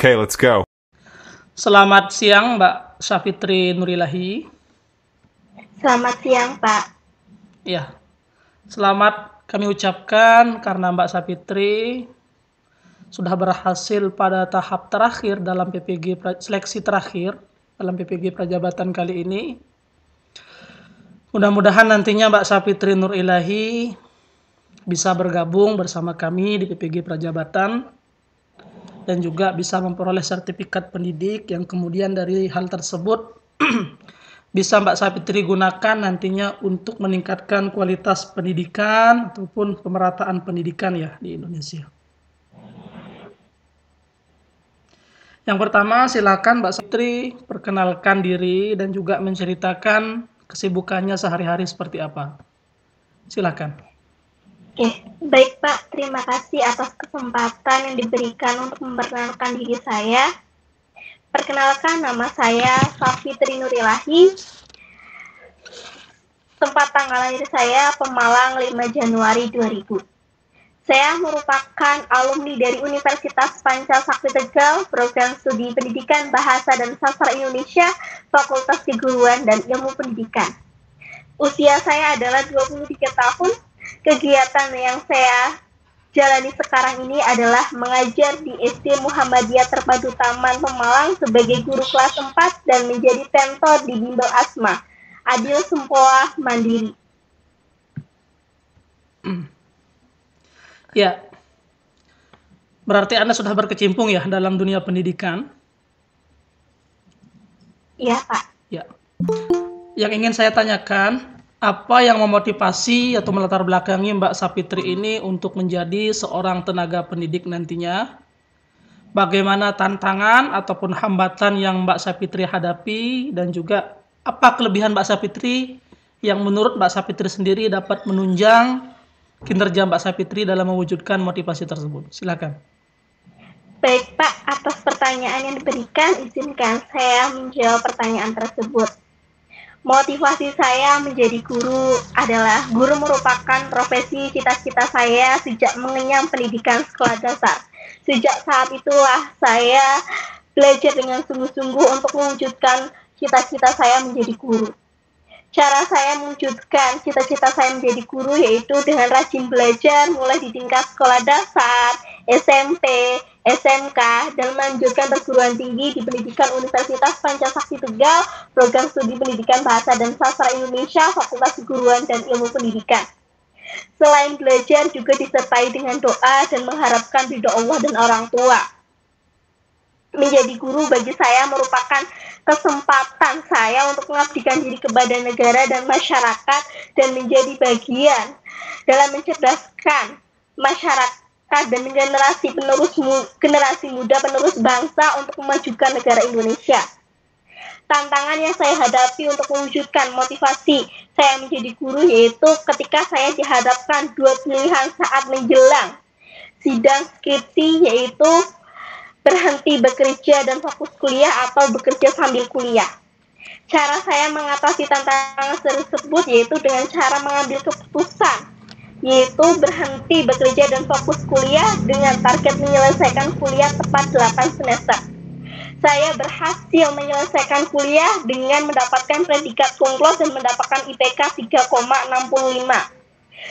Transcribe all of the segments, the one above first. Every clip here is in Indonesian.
Okay, let's go. Selamat siang, Mbak Syafitri Nurilahi. Selamat siang, Pak. Ya, selamat kami ucapkan karena Mbak Syafitri sudah berhasil pada tahap terakhir dalam seleksi terakhir dalam PPG Prajabatan kali ini. Mudah-mudahan nantinya Mbak Syafitri Nurilahi bisa bergabung bersama kami di PPG Prajabatan dan juga bisa memperoleh sertifikat pendidik yang kemudian dari hal tersebut bisa Mbak Syafitri gunakan nantinya untuk meningkatkan kualitas pendidikan ataupun pemerataan pendidikan ya di Indonesia. Yang pertama, silakan Mbak Syafitri perkenalkan diri dan juga menceritakan kesibukannya sehari-hari seperti apa. Silakan. Oke, baik Pak. Terima kasih atas kesempatan yang diberikan untuk memperkenalkan diri saya. Perkenalkan, nama saya Syafitri Nurilahi. Tempat tanggal lahir saya Pemalang 5 Januari 2000. Saya merupakan alumni dari Universitas Pancasakti Tegal, Program Studi Pendidikan Bahasa dan Sastra Indonesia, Fakultas Keguruan dan Ilmu Pendidikan. Usia saya adalah 23 tahun. Kegiatan yang saya jalani sekarang ini adalah mengajar di SD Muhammadiyah Terpadu Taman Pemalang sebagai guru kelas 4 dan menjadi tentor di Bimbel Asma, Adil Sempoa Mandiri. Ya, berarti Anda sudah berkecimpung ya dalam dunia pendidikan? Iya, Pak. Ya. Yang ingin saya tanyakan, apa yang memotivasi atau melatar belakangi Mbak Syafitri ini untuk menjadi seorang tenaga pendidik nantinya? Bagaimana tantangan ataupun hambatan yang Mbak Syafitri hadapi dan juga apa kelebihan Mbak Syafitri yang menurut Mbak Syafitri sendiri dapat menunjang kinerja Mbak Syafitri dalam mewujudkan motivasi tersebut? Silakan. Baik Pak, atas pertanyaan yang diberikan, izinkan saya menjawab pertanyaan tersebut. Motivasi saya menjadi guru adalah guru merupakan profesi cita-cita saya sejak mengenyam pendidikan sekolah dasar. Sejak saat itulah saya belajar dengan sungguh-sungguh untuk mewujudkan cita-cita saya menjadi guru. Cara saya mewujudkan cita-cita saya menjadi guru yaitu dengan rajin belajar mulai di tingkat sekolah dasar, SMP, SMK, dan melanjutkan perguruan tinggi di pendidikan Universitas Pancasakti Tegal, Program Studi Pendidikan Bahasa dan Sastra Indonesia, Fakultas Keguruan dan Ilmu Pendidikan. Selain belajar juga disertai dengan doa dan mengharapkan ridho Allah dan orang tua. Menjadi guru bagi saya merupakan kesempatan saya untuk mengabdikan diri kepada negara dan masyarakat dan menjadi bagian dalam mencerdaskan masyarakat dan generasi muda penerus bangsa untuk memajukan negara Indonesia. Tantangan yang saya hadapi untuk mewujudkan motivasi saya menjadi guru yaitu ketika saya dihadapkan dua pilihan saat menjelang sidang skripsi, yaitu berhenti bekerja dan fokus kuliah atau bekerja sambil kuliah. Cara saya mengatasi tantangan tersebut yaitu dengan cara mengambil keputusan, yaitu berhenti bekerja dan fokus kuliah dengan target menyelesaikan kuliah tepat 8 semester. Saya berhasil menyelesaikan kuliah dengan mendapatkan predikat cum dan mendapatkan IPK 3,65.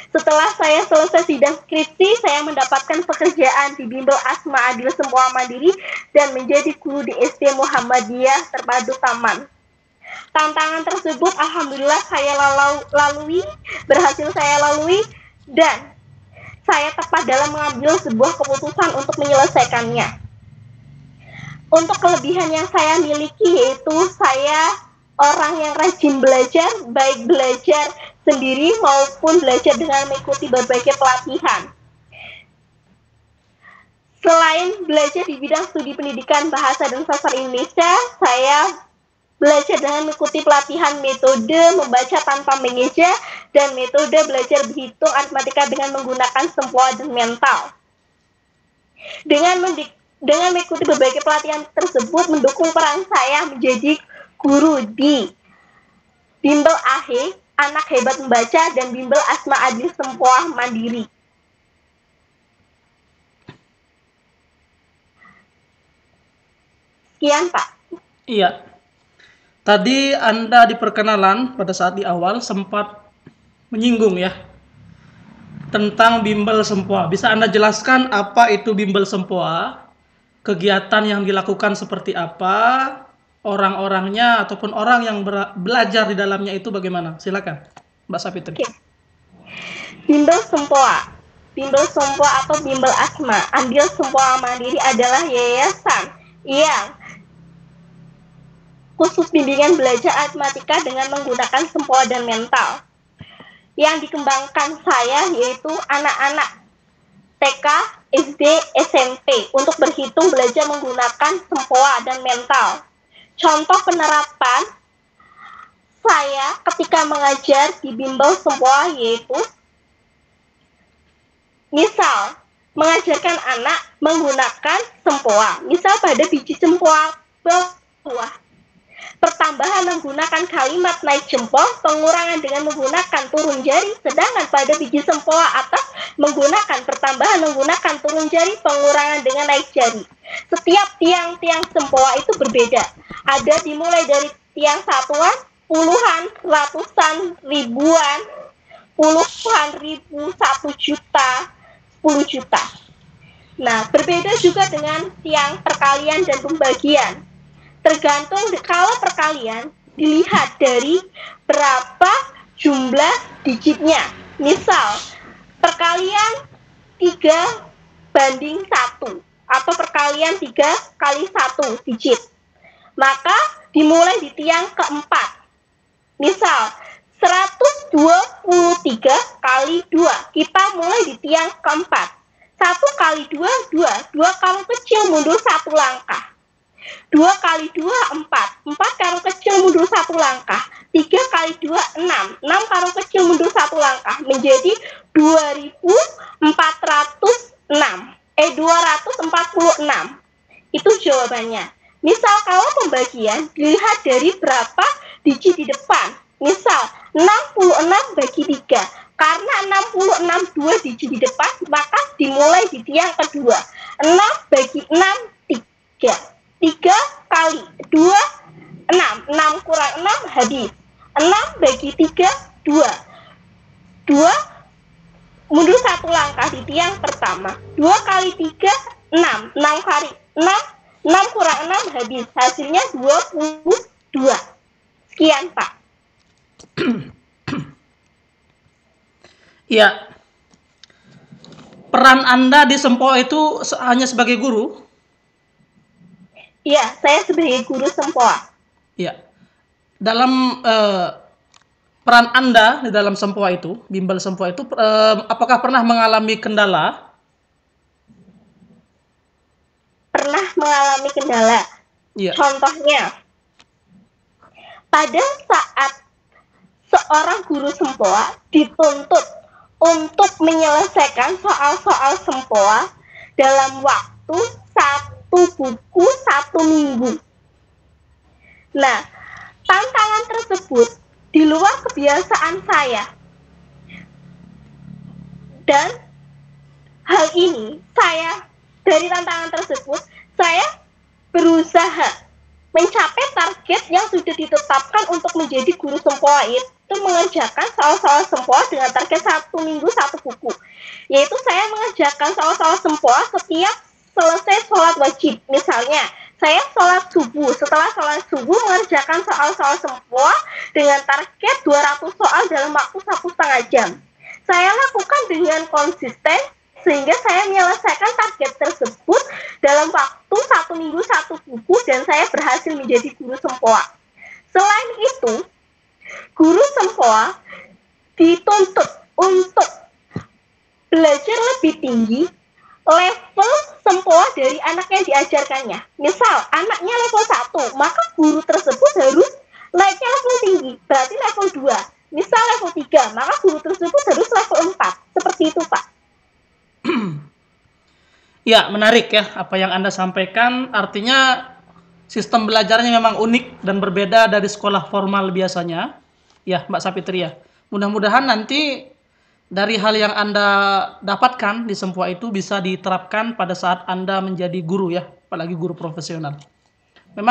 Setelah saya selesai sidang skripsi, saya mendapatkan pekerjaan di Bimbel Asma Adil Sempoa Mandiri dan menjadi guru di SD Muhammadiyah Terpadu Taman. Tantangan tersebut alhamdulillah saya berhasil saya lalui dan saya tepat dalam mengambil sebuah keputusan untuk menyelesaikannya. Untuk kelebihan yang saya miliki yaitu saya orang yang rajin belajar, baik belajar sendiri maupun belajar dengan mengikuti berbagai pelatihan. Selain belajar di bidang studi pendidikan bahasa dan sastra Indonesia, saya belajar dengan mengikuti pelatihan metode membaca tanpa mengeja dan metode belajar berhitung aritmatika dengan menggunakan sempoa dan mental. Dengan mengikuti berbagai pelatihan tersebut mendukung peran saya menjadi guru di Bimbel AHE, Anak Hebat Membaca, dan Bimbel Asma Adil Sempoa Mandiri. Sekian, Pak. Iya. Tadi Anda di perkenalan pada saat di awal sempat menyinggung ya tentang bimbel sempoa. Bisa Anda jelaskan apa itu bimbel sempoa? Kegiatan yang dilakukan seperti apa? Orang-orangnya ataupun orang yang belajar di dalamnya itu bagaimana? Silakan, Mbak Sapitri. Oke. Bimbel sempoa. Bimbel sempoa atau bimbel asma, andil sempoa mandiri adalah yayasan yang khusus bimbingan belajar aritmatika dengan menggunakan sempoa dan mental. Yang dikembangkan saya yaitu anak-anak TK, SD, SMP untuk berhitung belajar menggunakan sempoa dan mental. Contoh penerapan saya ketika mengajar di bimbel sempoa yaitu misal mengajarkan anak menggunakan sempoa. Misal pada biji sempoa bawah, pertambahan menggunakan kalimat naik jempol, pengurangan dengan menggunakan turun jari, sedangkan pada biji sempoa atas menggunakan pertambahan menggunakan turun jari, pengurangan dengan naik jari. Setiap tiang-tiang sempoa itu berbeda. Ada dimulai dari tiang satuan, puluhan, ratusan, ribuan, puluhan ribu, 1 juta, 10 juta. Nah, berbeda juga dengan tiang perkalian dan pembagian. Tergantung kalau perkalian dilihat dari berapa jumlah digitnya. Misal, perkalian 3:1 atau perkalian 3 kali 1 digit. Maka dimulai di tiang keempat. Misal, 123 kali 2. Kita mulai di tiang keempat. 1 kali 2, 2. 2 karung kecil mundur 1 langkah. 2 kali 2, 4. 4 karung kecil mundur 1 langkah. 3 kali 2, 6. 6 karung kecil mundur 1 langkah. Menjadi 246. Itu jawabannya. Misal kalau pembagian dilihat dari berapa digit di depan. Misal 66 bagi 3. Karena 66 2 digit di depan, maka dimulai di tiang kedua. 6 bagi 6, 3. 3 kali 2, 6. 6 kurang 6, habis. 6 bagi 3, 2. 2 mundur 1 langkah di tiang pertama. 2 kali 3, 6. 6 kali 6, 6 kurang 6, habis. Hasilnya 22. Sekian, Pak. Ya, peran Anda di sempoa itu hanya sebagai guru? Iya, saya sebagai guru sempoa. Ya, dalam peran Anda di dalam sempoa itu, bimbel sempoa itu, apakah pernah mengalami kendala? Pernah mengalami kendala. Ya. Contohnya, pada saat seorang guru sempoa dituntut untuk menyelesaikan soal-soal sempoa dalam waktu 1 buku 1 minggu. Nah, tantangan tersebut di luar kebiasaan saya. Dan hal ini dari tantangan tersebut, saya berusaha mencapai target yang sudah ditetapkan untuk menjadi guru sempoa, itu mengerjakan soal-soal sempoa dengan target 1 minggu 1 buku. Yaitu saya mengerjakan soal-soal sempoa setiap selesai sholat wajib. Misalnya, saya sholat subuh. Setelah sholat subuh mengerjakan soal-soal sempoa dengan target 200 soal dalam waktu 1,5 jam. Saya lakukan dengan konsisten sehingga saya menyelesaikan target tersebut dalam waktu 1 minggu 1 buku dan saya berhasil menjadi guru sempoa. Selain itu, guru sempoa dituntut untuk belajar lebih tinggi level sempoa dari anak yang diajarkannya. Misal, anaknya level 1, maka guru tersebut harus naiknya level tinggi, berarti level 2. Misal level 3, maka guru tersebut harus level 4. Seperti itu, Pak. Ya, menarik ya apa yang Anda sampaikan. Artinya sistem belajarnya memang unik dan berbeda dari sekolah formal biasanya. Ya, Mbak Sapitri ya. Mudah-mudahan nanti dari hal yang Anda dapatkan di sempoa itu bisa diterapkan pada saat Anda menjadi guru ya, apalagi guru profesional. Baik.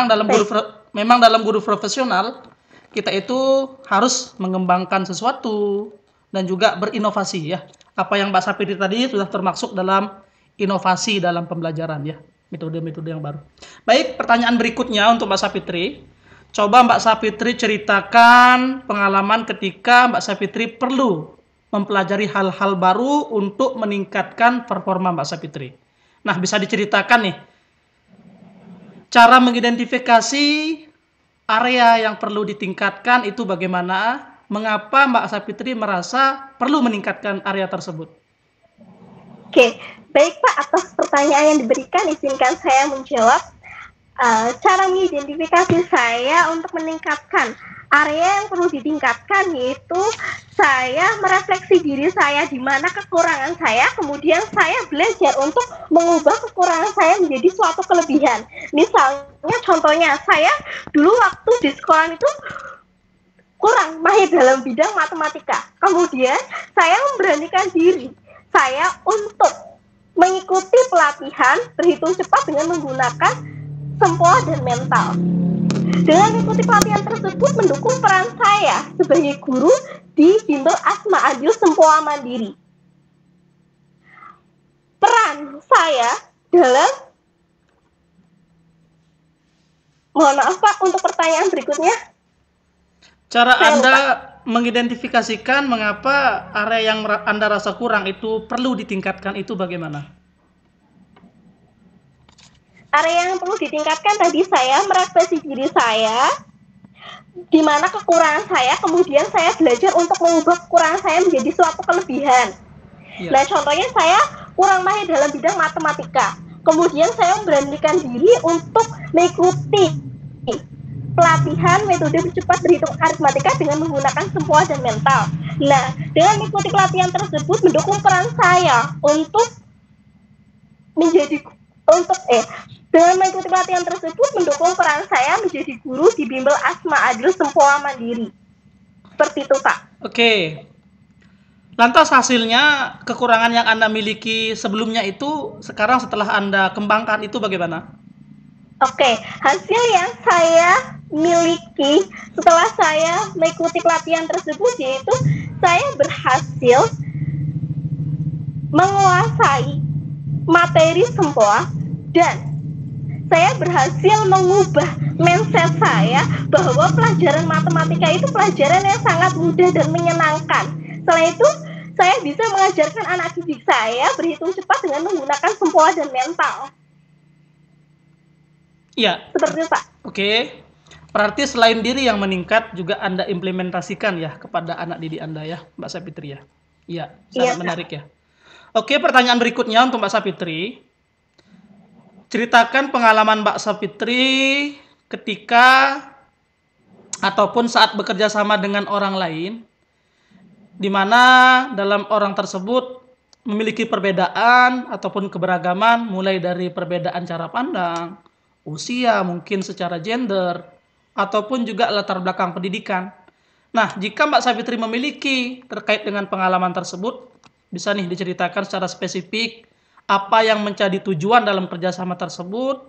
Memang dalam guru profesional kita itu harus mengembangkan sesuatu dan juga berinovasi ya. Apa yang Mbak Sapitri tadi sudah termasuk dalam inovasi dalam pembelajaran ya, metode-metode yang baru. Baik, pertanyaan berikutnya untuk Mbak Sapitri. Coba Mbak Sapitri ceritakan pengalaman ketika Mbak Sapitri perlu mempelajari hal-hal baru untuk meningkatkan performa Mbak Sapitri. Nah, bisa diceritakan nih, cara mengidentifikasi area yang perlu ditingkatkan itu bagaimana? Mengapa Mbak Sapitri merasa perlu meningkatkan area tersebut? Oke, baik Pak, atas pertanyaan yang diberikan, izinkan saya menjawab. Cara mengidentifikasi saya untuk meningkatkan area yang perlu ditingkatkan yaitu saya merefleksi diri saya di mana kekurangan saya, kemudian saya belajar untuk mengubah kekurangan saya menjadi suatu kelebihan. Misalnya contohnya, saya dulu waktu di sekolah itu kurang mahir dalam bidang matematika. Kemudian saya memberanikan diri saya untuk mengikuti pelatihan berhitung cepat dengan menggunakan sempoa dan mental. Dengan mengikuti pelatihan tersebut mendukung peran saya sebagai guru di Bimbel Asma Adil Sempoa Mandiri. Peran saya dalam, mohon maaf Pak, untuk pertanyaan berikutnya. Cara Anda mengidentifikasikan mengapa area yang Anda rasa kurang itu perlu ditingkatkan itu bagaimana? Area yang perlu ditingkatkan tadi saya merefleksi diri saya di mana kekurangan saya, kemudian saya belajar untuk mengubah kekurangan saya menjadi suatu kelebihan. Ya. Nah, contohnya saya kurang mahir dalam bidang matematika. Kemudian saya memberanikan diri untuk mengikuti pelatihan metode cepat berhitung aritmatika dengan menggunakan sempoa dan mental. Nah, dengan mengikuti pelatihan tersebut mendukung peran saya untuk dengan mengikuti pelatihan tersebut mendukung peran saya menjadi guru di Bimbel Asma Adil Sempoa Mandiri. Seperti itu, Pak. Oke. Lantas hasilnya kekurangan yang Anda miliki sebelumnya itu sekarang setelah Anda kembangkan itu bagaimana? Oke, hasil yang saya miliki setelah saya mengikuti pelatihan tersebut yaitu saya berhasil menguasai materi sempoa dan saya berhasil mengubah mindset saya bahwa pelajaran matematika itu pelajaran yang sangat mudah dan menyenangkan. Selain itu, saya bisa mengajarkan anak didik saya berhitung cepat dengan menggunakan sempoa dan mental. Iya. Seperti itu, Pak. Oke. Berarti selain diri yang meningkat, juga Anda implementasikan ya kepada anak didik Anda ya, Mbak Sapitri ya? Iya, sangat menarik ya. Oke, pertanyaan berikutnya untuk Mbak Sapitri. Ceritakan pengalaman Mbak Sapitri ketika ataupun saat bekerja sama dengan orang lain, di mana dalam orang tersebut memiliki perbedaan ataupun keberagaman, mulai dari perbedaan cara pandang, usia, mungkin secara gender, ataupun juga latar belakang pendidikan. Nah, jika Mbak Sapitri memiliki terkait dengan pengalaman tersebut, bisa nih diceritakan secara spesifik apa yang menjadi tujuan dalam kerjasama tersebut,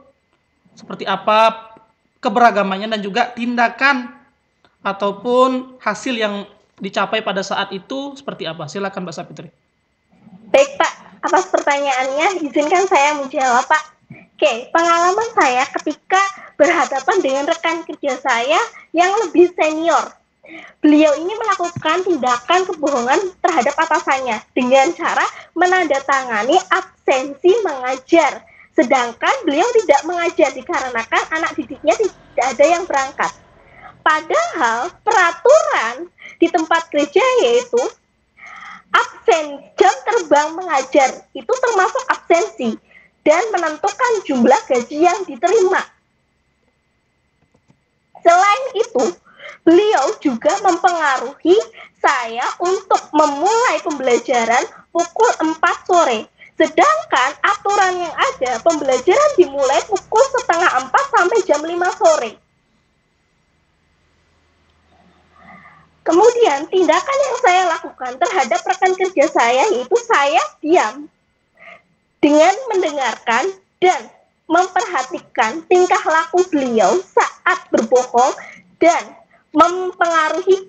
seperti apa keberagamannya dan juga tindakan ataupun hasil yang dicapai pada saat itu seperti apa. Silakan Mbak Sapitri. Baik Pak, atas pertanyaannya izinkan saya menjawab Pak. Oke, pengalaman saya ketika berhadapan dengan rekan kerja saya yang lebih senior. Beliau ini melakukan tindakan kebohongan terhadap atasannya dengan cara menandatangani absensi mengajar. Sedangkan beliau tidak mengajar dikarenakan anak didiknya tidak ada yang berangkat. Padahal peraturan di tempat kerja yaitu absen jam terbang mengajar itu termasuk absensi dan menentukan jumlah gaji yang diterima. Selain itu, beliau juga mempengaruhi saya untuk memulai pembelajaran pukul 4 sore. Sedangkan aturan yang ada, pembelajaran dimulai pukul setengah 4 sampai jam 5 sore. Kemudian, tindakan yang saya lakukan terhadap rekan kerja saya yaitu saya diam dengan mendengarkan dan memperhatikan tingkah laku beliau saat berbohong dan mempengaruhi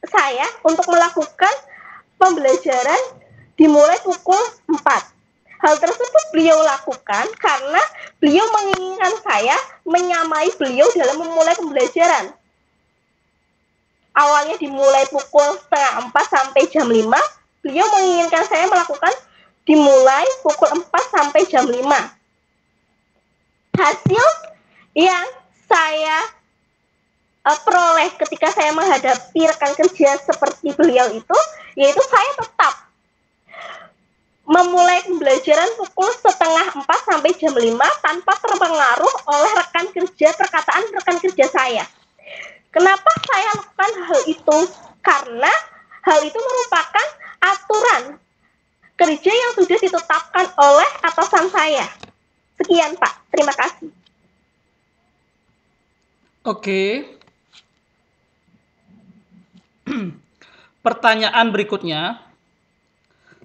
saya untuk melakukan pembelajaran dimulai pukul 4. Hal tersebut beliau lakukan karena beliau menginginkan saya menyamai beliau dalam memulai pembelajaran. Awalnya dimulai pukul setengah 4 sampai jam 5, beliau menginginkan saya melakukan dimulai pukul 4 sampai jam 5. Hasil yang saya peroleh ketika saya menghadapi rekan kerja seperti beliau itu, yaitu saya tetap memulai pembelajaran pukul setengah 4 sampai jam 5 tanpa terpengaruh oleh perkataan rekan kerja saya. Kenapa saya lakukan hal itu? Karena hal itu merupakan aturan kerja yang sudah ditetapkan oleh atasan saya. Sekian, Pak. Terima kasih. Oke. Pertanyaan berikutnya.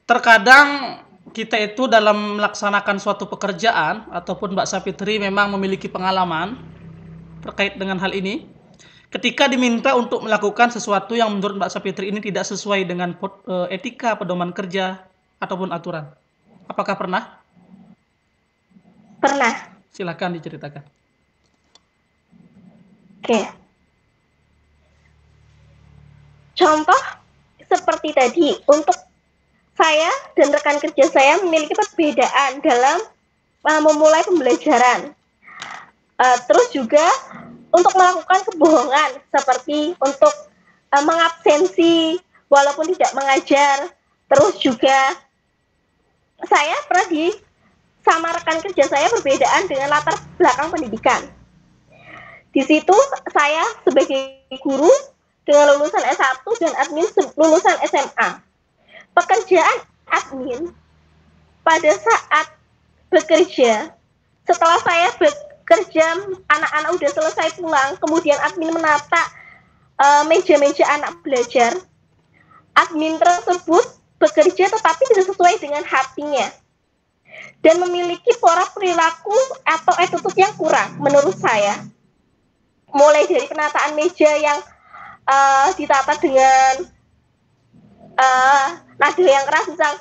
Terkadang kita itu dalam melaksanakan suatu pekerjaan ataupun Mbak Sapitri memang memiliki pengalaman terkait dengan hal ini. Ketika diminta untuk melakukan sesuatu yang menurut Mbak Sapitri ini tidak sesuai dengan etika, pedoman kerja, ataupun aturan. Apakah pernah? Pernah. Silakan diceritakan. Oke. Contoh seperti tadi, untuk saya dan rekan kerja saya memiliki perbedaan dalam memulai pembelajaran. Terus juga untuk melakukan kebohongan, seperti untuk mengabsensi walaupun tidak mengajar. Terus juga saya pernah sama rekan kerja saya perbedaan dengan latar belakang pendidikan. Di situ saya sebagai guru dengan lulusan S1 dan admin lulusan SMA. Pekerjaan admin pada saat bekerja, setelah saya bekerja, anak-anak udah selesai pulang, kemudian admin menata meja-meja anak belajar. Admin tersebut bekerja tetapi tidak sesuai dengan hatinya dan memiliki pola perilaku atau attitude yang kurang menurut saya. Mulai dari penataan meja yang ditata dengan nada yang keras, misal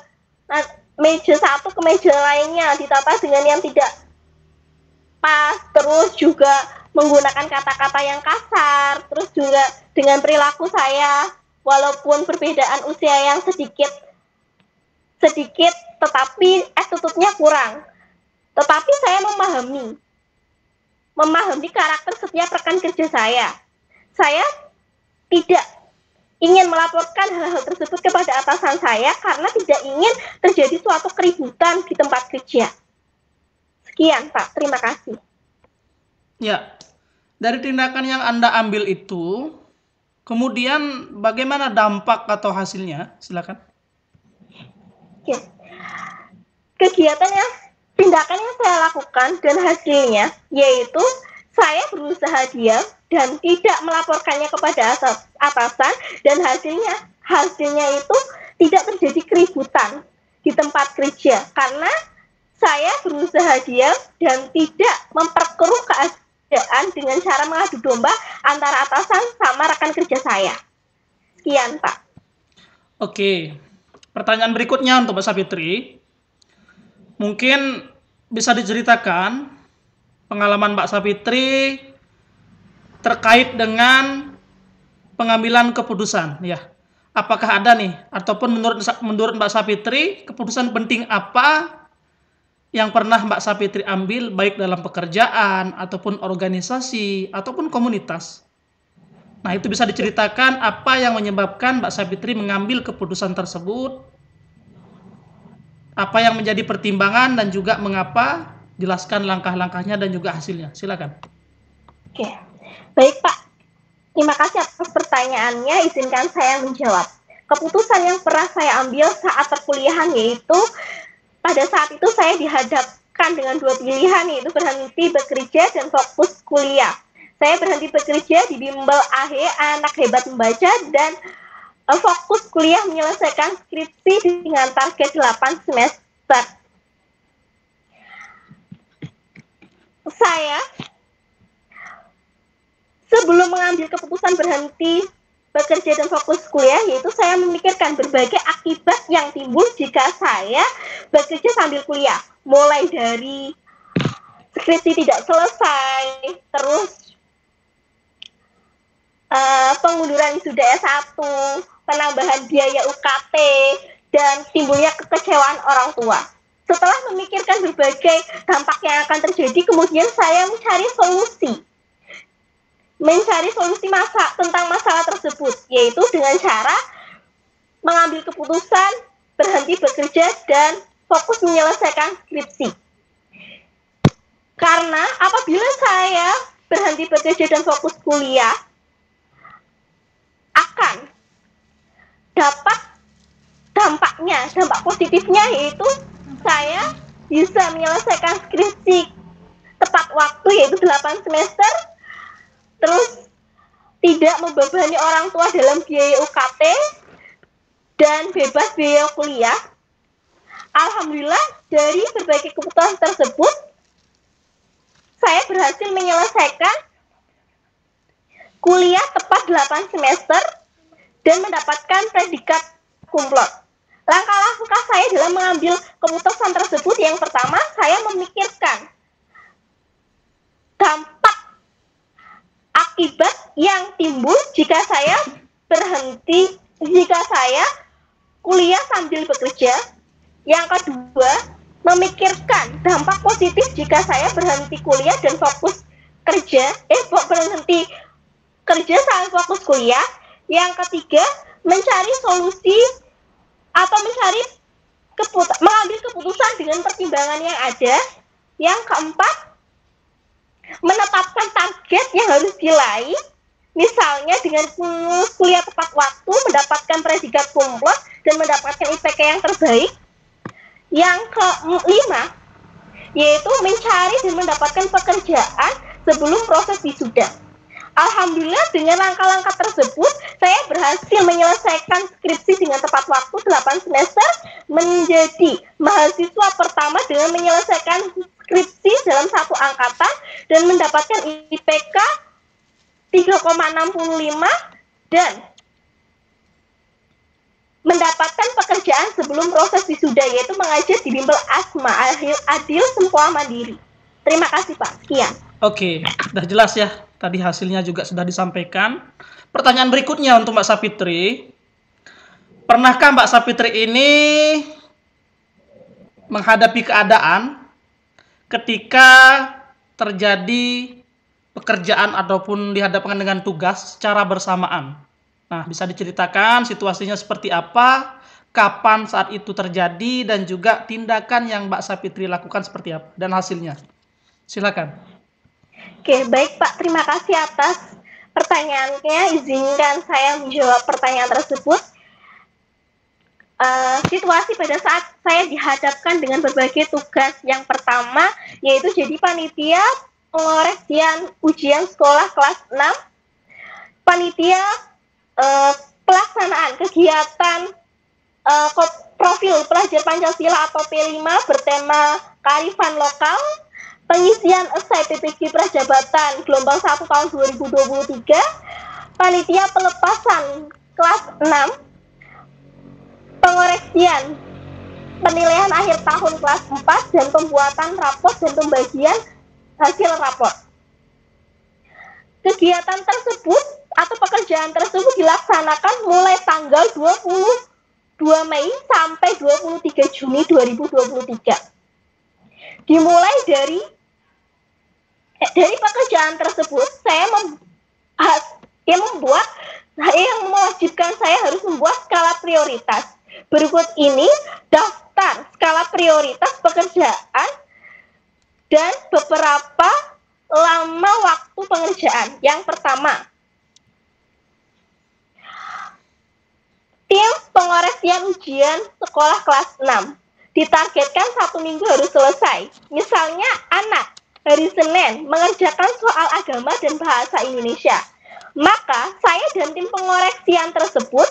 meja satu ke meja lainnya ditata dengan yang tidak pas, terus juga menggunakan kata-kata yang kasar, terus juga dengan perilaku saya walaupun perbedaan usia yang sedikit tetapi attitude-nya kurang. Tetapi saya memahami karakter setiap rekan kerja saya. Saya tidak ingin melaporkan hal-hal tersebut kepada atasan saya karena tidak ingin terjadi suatu keributan di tempat kerja. Sekian, Pak. Terima kasih. Ya, dari tindakan yang Anda ambil itu, kemudian bagaimana dampak atau hasilnya? Silakan. Ya. Tindakan yang saya lakukan dan hasilnya yaitu saya berusaha diam dan tidak melaporkannya kepada atasan, dan hasilnya itu tidak terjadi keributan di tempat kerja karena saya berusaha diam dan tidak memperkeruh keadaan dengan cara mengadu domba antara atasan sama rekan kerja saya. Sekian, Pak. Oke. Pertanyaan berikutnya untuk Mbak Sapitri. Mungkin bisa diceritakan pengalaman Mbak Sapitri terkait dengan pengambilan keputusan, ya. Apakah ada nih, ataupun menurut Mbak Sapitri, keputusan penting apa yang pernah Mbak Sapitri ambil baik dalam pekerjaan ataupun organisasi ataupun komunitas? Nah, itu bisa diceritakan apa yang menyebabkan Mbak Sapitri mengambil keputusan tersebut, apa yang menjadi pertimbangan dan juga mengapa, jelaskan langkah-langkahnya dan juga hasilnya. Silakan. Oke. Baik, Pak. Terima kasih atas pertanyaannya. Izinkan saya menjawab. Keputusan yang pernah saya ambil saat perkuliahan yaitu pada saat itu saya dihadapkan dengan dua pilihan, yaitu berhenti bekerja dan fokus kuliah. Saya berhenti bekerja di bimbel AHE, Anak Hebat Membaca, dan fokus kuliah menyelesaikan skripsi dengan target 8 semester. Sebelum mengambil keputusan berhenti bekerja dan fokus kuliah, yaitu saya memikirkan berbagai akibat yang timbul jika saya bekerja sambil kuliah. Mulai dari skripsi tidak selesai, terus pengunduran wisuda S1, penambahan biaya UKT, dan timbulnya kekecewaan orang tua. Setelah memikirkan berbagai dampak yang akan terjadi, kemudian saya mencari solusi tentang masalah tersebut, yaitu dengan cara mengambil keputusan berhenti bekerja dan fokus menyelesaikan skripsi. Karena apabila saya berhenti bekerja dan fokus kuliah, akan dapat dampak positifnya, yaitu saya bisa menyelesaikan skripsi tepat waktu, yaitu 8 semester, terus tidak membebani orang tua dalam biaya UKT, dan bebas biaya kuliah. Alhamdulillah, dari berbagai keputusan tersebut, saya berhasil menyelesaikan kuliah tepat 8 semester dan mendapatkan predikat kumlot. Langkah-langkah saya dalam mengambil keputusan tersebut, yang pertama, saya memikirkan dampak akibat yang timbul jika saya kuliah sambil bekerja. Yang kedua, memikirkan dampak positif jika saya berhenti kuliah dan fokus berhenti kerja sambil fokus kuliah. Yang ketiga, mencari solusi atau mengambil keputusan dengan pertimbangan yang ada. Yang keempat, menetapkan target yang harus diraih, misalnya dengan kuliah tepat waktu, mendapatkan predikat kumlot, dan mendapatkan IPK yang terbaik. Yang kelima, yaitu mencari dan mendapatkan pekerjaan sebelum proses wisuda. Alhamdulillah, dengan langkah-langkah tersebut, saya berhasil menyelesaikan skripsi dengan tepat waktu 8 semester, menjadi mahasiswa pertama dengan menyelesaikan skripsi dalam satu angkatan, dan mendapatkan IPK 3,65 dan mendapatkan pekerjaan sebelum proses wisuda, yaitu mengajar di Bimbel Asma Adil Sempoa Mandiri. Terima kasih Pak. Sekian. Oke, sudah jelas ya. Tadi hasilnya juga sudah disampaikan. Pertanyaan berikutnya untuk Mbak Sapitri. Pernahkah Mbak Sapitri ini menghadapi keadaan ketika terjadi pekerjaan ataupun dihadapkan dengan tugas secara bersamaan? Nah, bisa diceritakan situasinya seperti apa, kapan saat itu terjadi, dan juga tindakan yang Mbak Sapitri lakukan seperti apa, dan hasilnya. Silakan. Oke, baik Pak. Terima kasih atas pertanyaannya. Izinkan saya menjawab pertanyaan tersebut. Situasi pada saat saya dihadapkan dengan berbagai tugas. Yang pertama, yaitu jadi panitia pengoreksian ujian sekolah kelas 6, panitia pelaksanaan kegiatan profil pelajar Pancasila atau P5 bertema kearifan lokal, pengisian esai PPG Prajabatan gelombang 1 tahun 2023, panitia pelepasan kelas 6, pengoreksian penilaian akhir tahun kelas 4, dan pembuatan raport dan pembagian hasil raport. Kegiatan tersebut atau pekerjaan tersebut dilaksanakan mulai tanggal 22 Mei sampai 23 Juni 2023. Dimulai dari pekerjaan tersebut, saya mewajibkan saya harus membuat skala prioritas. Berikut ini daftar skala prioritas pekerjaan dan beberapa lama waktu pengerjaan. Yang pertama, tim pengoreksian ujian sekolah kelas 6 ditargetkan 1 minggu harus selesai. Misalnya anak hari Senin mengerjakan soal agama dan bahasa Indonesia, maka saya dan tim pengoreksian tersebut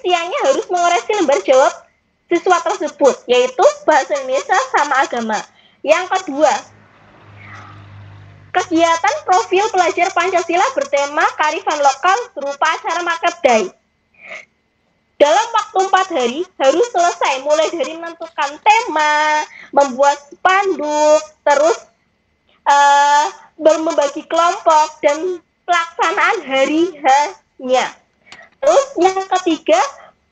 siangnya harus mengoreksi lembar jawab siswa tersebut, yaitu bahasa Indonesia sama agama. Yang kedua, kegiatan profil pelajar Pancasila bertema kearifan lokal berupa acara Market Day. Dalam waktu 4 hari harus selesai, mulai dari menentukan tema, membuat spanduk, terus membagi kelompok, dan pelaksanaan hari H-nya. Terus yang ketiga,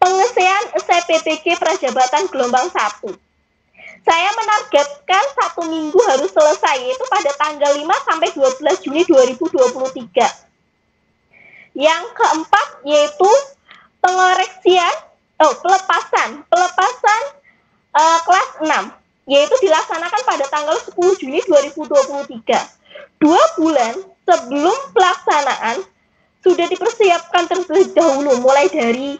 pengisian SPPK Prajabatan gelombang 1. Saya menargetkan 1 minggu harus selesai, yaitu pada tanggal 5 sampai 12 Juni 2023. Yang keempat yaitu pelepasan kelas 6, yaitu dilaksanakan pada tanggal 10 Juni 2023. 2 bulan sebelum pelaksanaan sudah dipersiapkan terlebih dahulu, mulai dari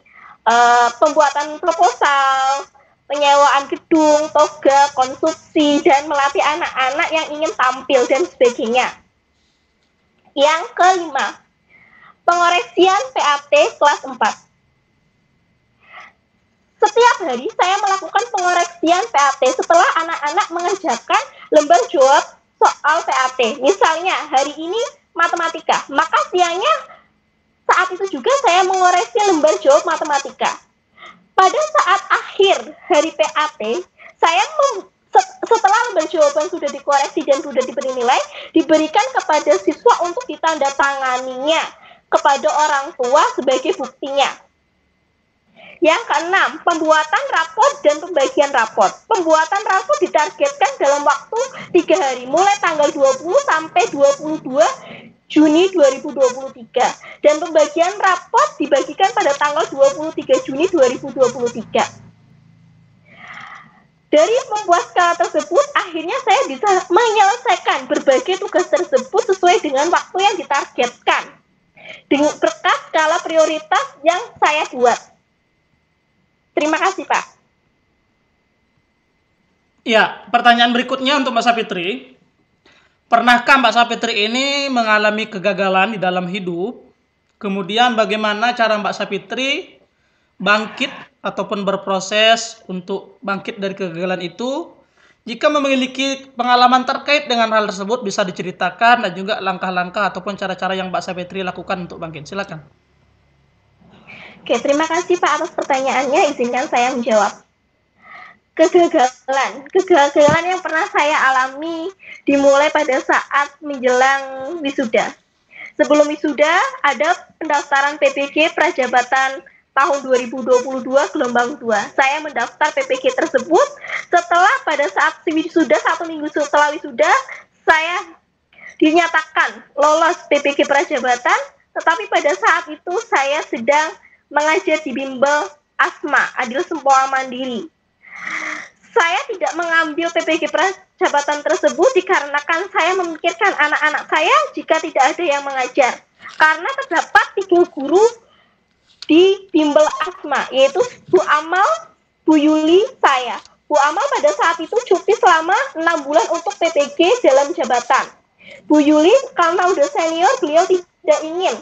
pembuatan proposal, penyewaan gedung, toga, konstruksi, dan melatih anak-anak yang ingin tampil dan sebagainya. Yang kelima, pengoreksian PAT kelas 4. Setiap hari saya melakukan pengoreksian PAT setelah anak-anak mengerjakan lembar jawab soal PAT. Misalnya hari ini matematika, maka siangnya saat itu juga saya mengoreksi lembar jawab matematika. Pada saat akhir hari PAT, saya setelah lembar jawaban sudah dikoreksi dan sudah diberi nilai, diberikan kepada siswa untuk ditandatanganinya kepada orang tua sebagai buktinya. Yang keenam, pembuatan rapor dan pembagian rapor. Pembuatan rapor ditargetkan dalam waktu 3 hari, mulai tanggal 20 sampai 22 Juni 2023. Dan pembagian rapor dibagikan pada tanggal 23 Juni 2023. Dari membuat skala tersebut, akhirnya saya bisa menyelesaikan berbagai tugas tersebut sesuai dengan waktu yang ditargetkan, dengan berkat skala prioritas yang saya buat. Terima kasih, Pak. Ya, pertanyaan berikutnya untuk Mbak Sapitri. Pernahkah Mbak Sapitri ini mengalami kegagalan di dalam hidup? Kemudian bagaimana cara Mbak Sapitri bangkit ataupun berproses untuk bangkit dari kegagalan itu? Jika memiliki pengalaman terkait dengan hal tersebut, bisa diceritakan, dan juga langkah-langkah ataupun cara-cara yang Mbak Sapitri lakukan untuk bangkit. Silakan. Oke, terima kasih Pak atas pertanyaannya. Izinkan saya menjawab. Kegagalan yang pernah saya alami dimulai pada saat menjelang wisuda. Sebelum wisuda, ada pendaftaran PPG Prajabatan tahun 2022 gelombang 2. Saya mendaftar PPG tersebut setelah pada saat wisuda, 1 minggu setelah wisuda, saya dinyatakan lolos PPG Prajabatan, tetapi pada saat itu saya sedang mengajar di bimbel ASMA, Adil Sempoa Mandiri. Saya tidak mengambil PPG Prajabatan tersebut dikarenakan saya memikirkan anak-anak saya jika tidak ada yang mengajar. Karena terdapat 3 guru di bimbel ASMA, yaitu Bu Amal, Bu Yuli, saya. Bu Amal pada saat itu cuti selama 6 bulan untuk PPG dalam jabatan. Bu Yuli karena udah senior, beliau tidak ingin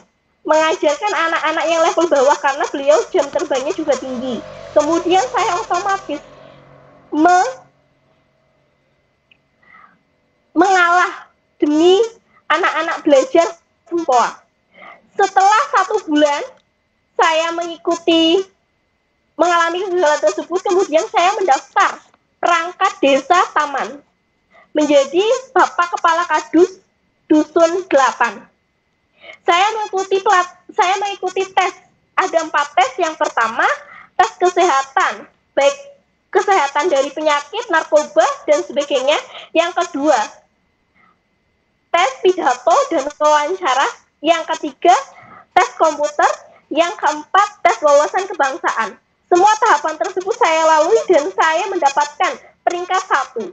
mengajarkan anak-anak yang level bawah karena beliau jam terbangnya juga tinggi. Kemudian saya otomatis mengalah demi anak-anak belajar Sempoa. Setelah 1 bulan saya mengalami kegagalan tersebut, kemudian saya mendaftar perangkat desa Taman menjadi Bapak Kepala Kadus Dusun 8. Saya mengikuti tes. Ada 4 tes. Yang pertama, tes kesehatan, baik kesehatan dari penyakit, narkoba, dan sebagainya. Yang kedua, tes pidato dan wawancara. Yang ketiga, tes komputer. Yang keempat, tes wawasan kebangsaan. Semua tahapan tersebut saya lalui dan saya mendapatkan peringkat 1.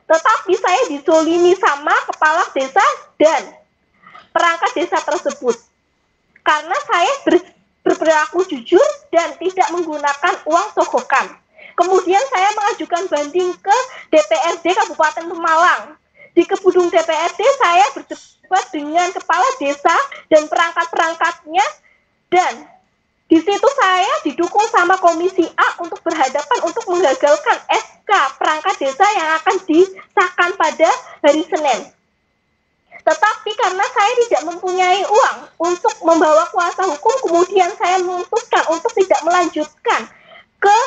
Tetapi saya dizolimi sama kepala desa dan perangkat desa tersebut karena saya berperilaku jujur dan tidak menggunakan uang sogokan. Kemudian saya mengajukan banding ke DPRD Kabupaten Pemalang. Di gedung DPRD saya berdebat dengan kepala desa dan perangkat-perangkatnya, dan Di situ saya didukung sama Komisi A untuk berhadapan untuk menggagalkan SK perangkat desa yang akan disahkan pada hari Senin. Tetapi karena saya tidak mempunyai uang untuk membawa kuasa hukum, kemudian saya memutuskan untuk tidak melanjutkan ke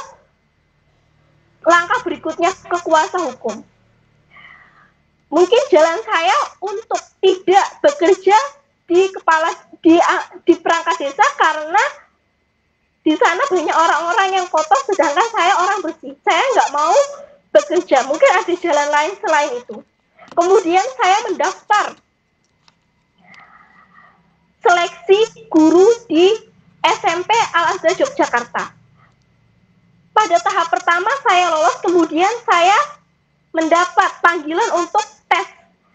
langkah berikutnya, ke kuasa hukum. Mungkin jalan saya untuk tidak bekerja di perangkat desa karena di sana banyak orang-orang yang kotor, sedangkan saya orang bersih. Saya nggak mau bekerja. Mungkin ada jalan lain selain itu. Kemudian saya mendaftar seleksi guru di SMP Al-Azhar Yogyakarta. Pada tahap pertama saya lolos, kemudian saya mendapat panggilan untuk tes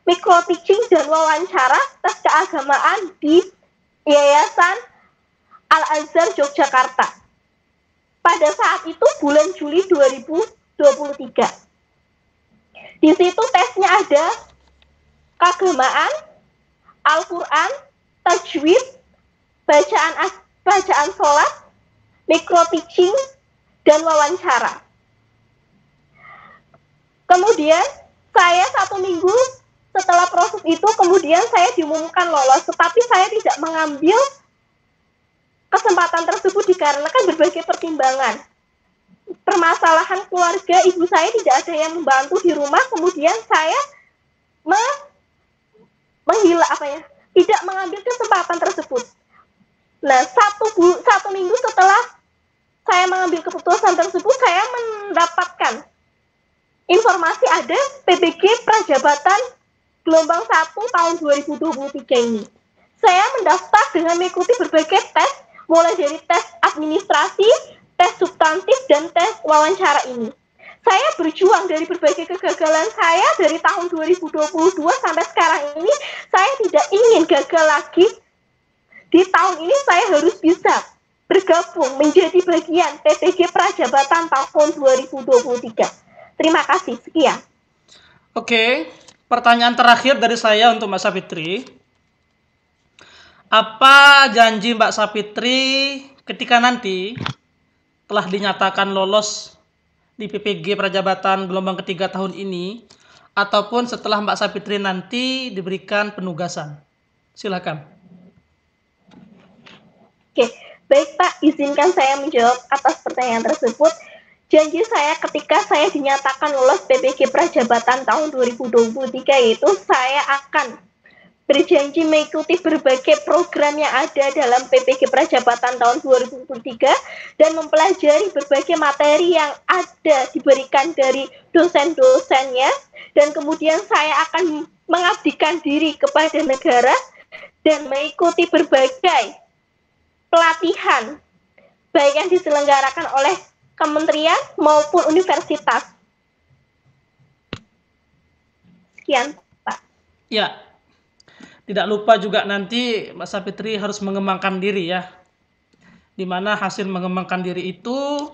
micro teaching dan wawancara tes keagamaan di Yayasan Al-Azhar Yogyakarta. Pada saat itu bulan Juli 2023. Di situ tesnya ada keagamaan, Al-Quran, tajwid, bacaan sholat, micro teaching, dan wawancara. Kemudian saya 1 minggu setelah proses itu, kemudian saya diumumkan lolos, tetapi saya tidak mengambil kesempatan tersebut dikarenakan berbagai pertimbangan. Permasalahan keluarga, ibu saya tidak ada yang membantu di rumah, kemudian saya tidak mengambil kesempatan tersebut. Nah, satu minggu setelah saya mengambil keputusan tersebut, saya mendapatkan informasi ada PBG Prajabatan gelombang 1 tahun 2023 ini. Saya mendaftar dengan mengikuti berbagai tes, mulai dari tes administrasi, tes substantif, dan tes wawancara ini. Saya berjuang dari berbagai kegagalan saya dari tahun 2022 sampai sekarang ini. Saya tidak ingin gagal lagi. Di tahun ini saya harus bisa bergabung menjadi bagian PPG Prajabatan tahun 2023. Terima kasih, sekian. Oke, pertanyaan terakhir dari saya untuk Mbak Sapitri. Apa janji Mbak Sapitri ketika nanti telah dinyatakan lolos di PPG Prajabatan gelombang ketiga tahun ini, ataupun setelah Mbak Sapitri nanti diberikan penugasan? Silakan. Oke, baik Pak, izinkan saya menjawab atas pertanyaan tersebut. Janji saya ketika saya dinyatakan lolos PPG Prajabatan tahun 2023 yaitu saya akan berjanji mengikuti berbagai program yang ada dalam PPG Prajabatan tahun 2023 dan mempelajari berbagai materi yang ada diberikan dari dosen-dosennya, dan kemudian saya akan mengabdikan diri kepada negara dan mengikuti berbagai pelatihan baik yang diselenggarakan oleh kementerian maupun universitas. Sekian, Pak. Ya, tidak lupa juga nanti Mbak Sapitri harus mengembangkan diri ya. Di mana hasil mengembangkan diri itu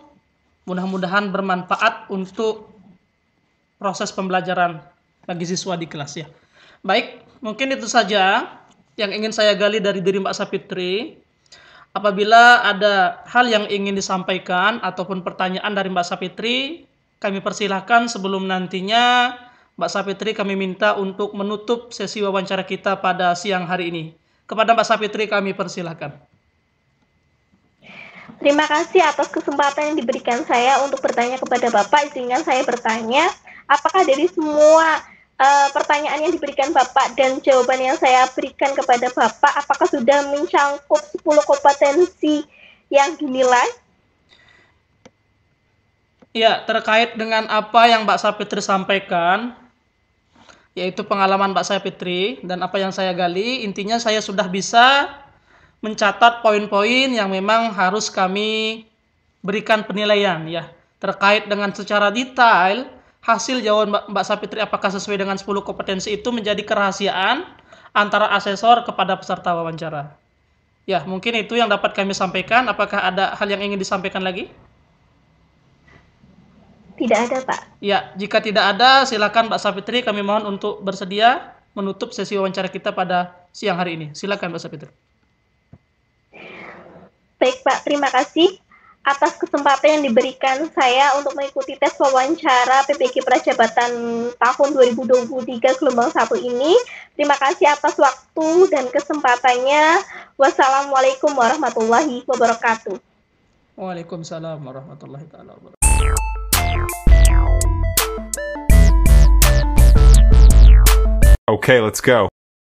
mudah-mudahan bermanfaat untuk proses pembelajaran bagi siswa di kelas ya. Baik, mungkin itu saja yang ingin saya gali dari diri Mbak Sapitri. Apabila ada hal yang ingin disampaikan ataupun pertanyaan dari Mbak Sapitri, kami persilahkan. Sebelum nantinya Mbak Sapitri kami minta untuk menutup sesi wawancara kita pada siang hari ini. Kepada Mbak Sapitri kami persilahkan. Terima kasih atas kesempatan yang diberikan saya untuk bertanya kepada Bapak. Izinkan saya bertanya, apakah dari semua pertanyaan yang diberikan Bapak dan jawaban yang saya berikan kepada Bapak, apakah sudah mencangkup 10 kompetensi yang dinilai? Ya, terkait dengan apa yang Mbak Sapitri sampaikan, yaitu pengalaman Mbak Sapitri dan apa yang saya gali, intinya saya sudah bisa mencatat poin-poin yang memang harus kami berikan penilaian ya. Terkait dengan secara detail, hasil jawaban Mbak Sapitri apakah sesuai dengan 10 kompetensi itu menjadi kerahasiaan antara asesor kepada peserta wawancara. Ya, mungkin itu yang dapat kami sampaikan. Apakah ada hal yang ingin disampaikan lagi? Tidak ada, Pak. Ya, jika tidak ada, silakan Mbak Sapitri, kami mohon untuk bersedia menutup sesi wawancara kita pada siang hari ini. Silakan Mbak Sapitri. Baik Pak, terima kasih atas kesempatan yang diberikan saya untuk mengikuti tes wawancara PPG Prajabatan tahun 2023 gelombang 1 ini. Terima kasih atas waktu dan kesempatannya. Wassalamualaikum warahmatullahi wabarakatuh. Waalaikumsalam warahmatullahi wabarakatuh. Okay, let's go.